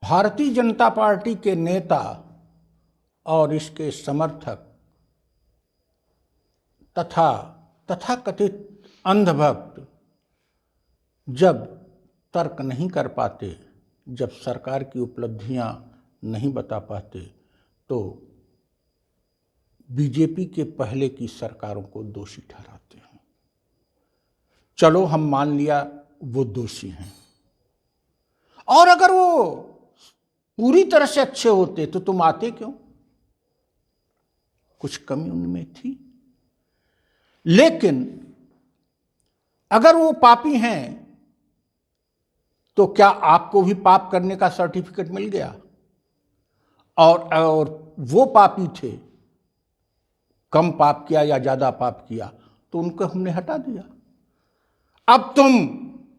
Bharatiya Janata party के नेता और इसके समर्थक तथा तथाकथित अंधभक्त जब तर्क नहीं कर पाते, जब सरकार की उपलब्धियां नहीं बता पाते, तो बीजेपी के पहले की सरकारों को दोषी ठहराते हैं। चलो हम मान लिया वो दोषी हैं, और अगर वो पूरी तरह से अच्छे होते तो तुम आते क्यों? कुछ कमी उनमें थी। लेकिन अगर वो पापी हैं तो क्या आपको भी पाप करने का सर्टिफिकेट मिल गया? और वो पापी थे, कम पाप किया या ज्यादा पाप किया, तो उनको हमने हटा दिया। अब तुम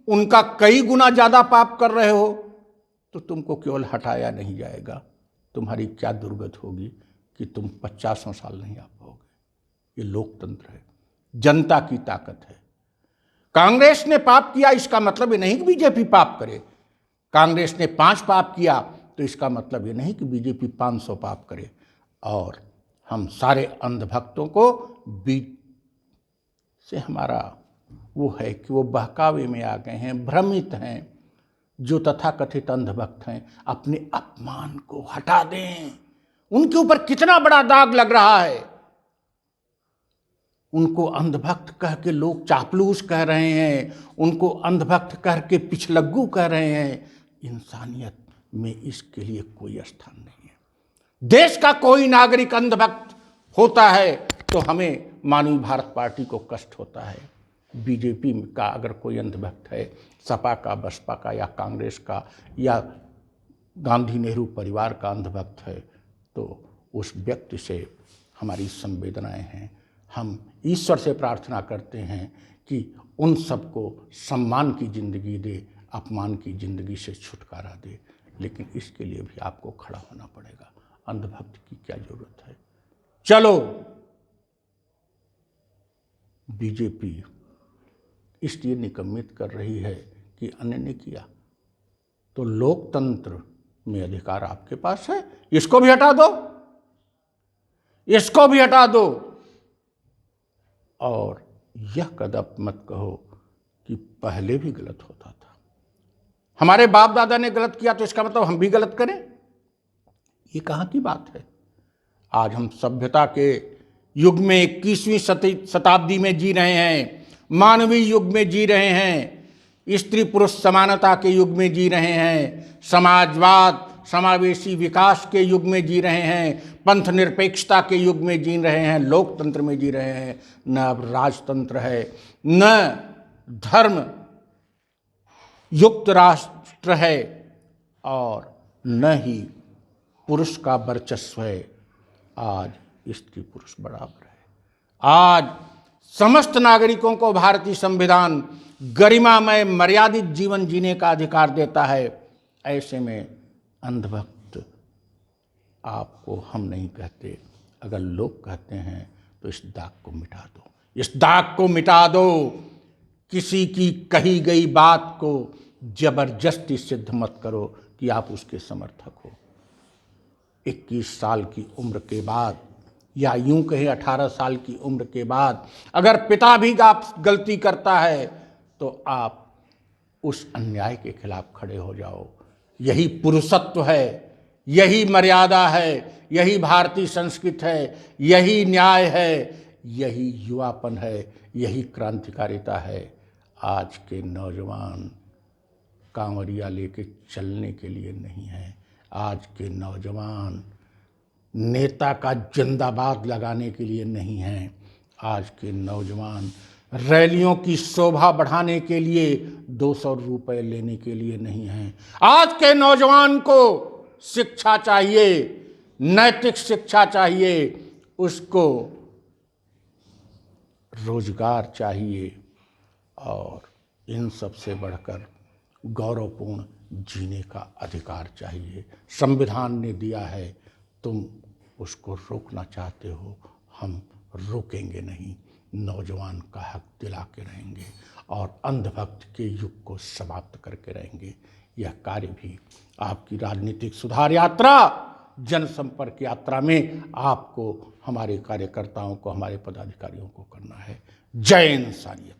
उनका कई गुना ज्यादा पाप कर रहे हो तो तुमको केवल हटाया नहीं जाएगा, तुम्हारी क्या दुर्गत होगी कि तुम 50 साल नहीं आ पाओगे। ये लोकतंत्र है, जनता की ताकत है। कांग्रेस ने पाप किया इसका मतलब ये नहीं कि बीजेपी पाप करे। कांग्रेस ने 5 पाप किया तो इसका मतलब ये नहीं कि बीजेपी 500 पाप करे। और हम सारे अंधभक्तों को बीच से हमारा वो है कि वो बहकावे में आ गए हैं, भ्रमित हैं। जो तथाकथित अंधभक्त हैं, अपने अपमान को हटा दें। उनके ऊपर कितना बड़ा दाग लग रहा है। उनको अंधभक्त कह के लोग चापलूस कह रहे हैं, उनको अंधभक्त कह के पिछलग्गू कह रहे हैं। इंसानियत में इसके लिए कोई स्थान नहीं है। देश का कोई नागरिक अंधभक्त होता है तो हमें मानवीय भारत पार्टी को कष्ट होता है। बीजेपी का अगर कोई अंधभक्त है, सपा का, बसपा का या कांग्रेस का या गांधी नेहरू परिवार का अंधभक्त है, तो उस व्यक्ति से हमारी संवेदनाएं हैं। हम ईश्वर से प्रार्थना करते हैं कि उन सबको सम्मान की जिंदगी दे, अपमान की जिंदगी से छुटकारा दे। लेकिन इसके लिए भी आपको खड़ा होना पड़ेगा। अंधभक्त की क्या जरूरत है? चलो, बीजेपी इसलिए निकम्मित कर रही है कि अन्य ने किया, तो लोकतंत्र में अधिकार आपके पास है। इसको भी हटा दो, इसको भी हटा दो। और यह कदम मत कहो कि पहले भी गलत होता था, हमारे बाप दादा ने गलत किया तो इसका मतलब हम भी गलत करें। ये कहाँ की बात है? आज हम सभ्यता के युग में 21वीं शताब्दी में जी रहे हैं, मानवीय युग में जी रहे हैं, स्त्री पुरुष समानता के युग में जी रहे हैं, समाजवाद समावेशी विकास के युग में जी रहे हैं, पंथ निरपेक्षता के युग में जी रहे हैं, लोकतंत्र में जी रहे हैं। न अब राजतंत्र है, न धर्म युक्त राष्ट्र है, और न ही पुरुष का वर्चस्व है। आज स्त्री पुरुष बराबर है। आज समस्त नागरिकों को भारतीय संविधान गरिमामय मर्यादित जीवन जीने का अधिकार देता है। ऐसे में अंधभक्त आपको हम नहीं कहते, अगर लोग कहते हैं तो इस दाग को मिटा दो, इस दाग को मिटा दो। किसी की कही गई बात को जबरदस्ती सिद्ध मत करो कि आप उसके समर्थक हो। 21 साल की उम्र के बाद, या यूं कहें 18 साल की उम्र के बाद, अगर पिता भी आप गलती करता है तो आप उस अन्याय के खिलाफ खड़े हो जाओ। यही पुरुषत्व है, यही मर्यादा है, यही भारतीय संस्कृति है, यही न्याय है, यही युवापन है, यही क्रांतिकारिता है। आज के नौजवान कांवरिया लेके चलने के लिए नहीं है। आज के नौजवान नेता का जिंदाबाद लगाने के लिए नहीं है। आज के नौजवान रैलियों की शोभा बढ़ाने के लिए 200 रुपए लेने के लिए नहीं हैं। आज के नौजवान को शिक्षा चाहिए, नैतिक शिक्षा चाहिए, उसको रोजगार चाहिए, और इन सब से बढ़कर गौरवपूर्ण जीने का अधिकार चाहिए। संविधान ने दिया है, तुम उसको रोकना चाहते हो, हम रोकेंगे नहीं। नौजवान का हक दिला के रहेंगे और अंधभक्त के युग को समाप्त करके रहेंगे। यह कार्य भी आपकी राजनीतिक सुधार यात्रा, जनसंपर्क यात्रा में आपको, हमारे कार्यकर्ताओं को, हमारे पदाधिकारियों को करना है। जय इंसानियत।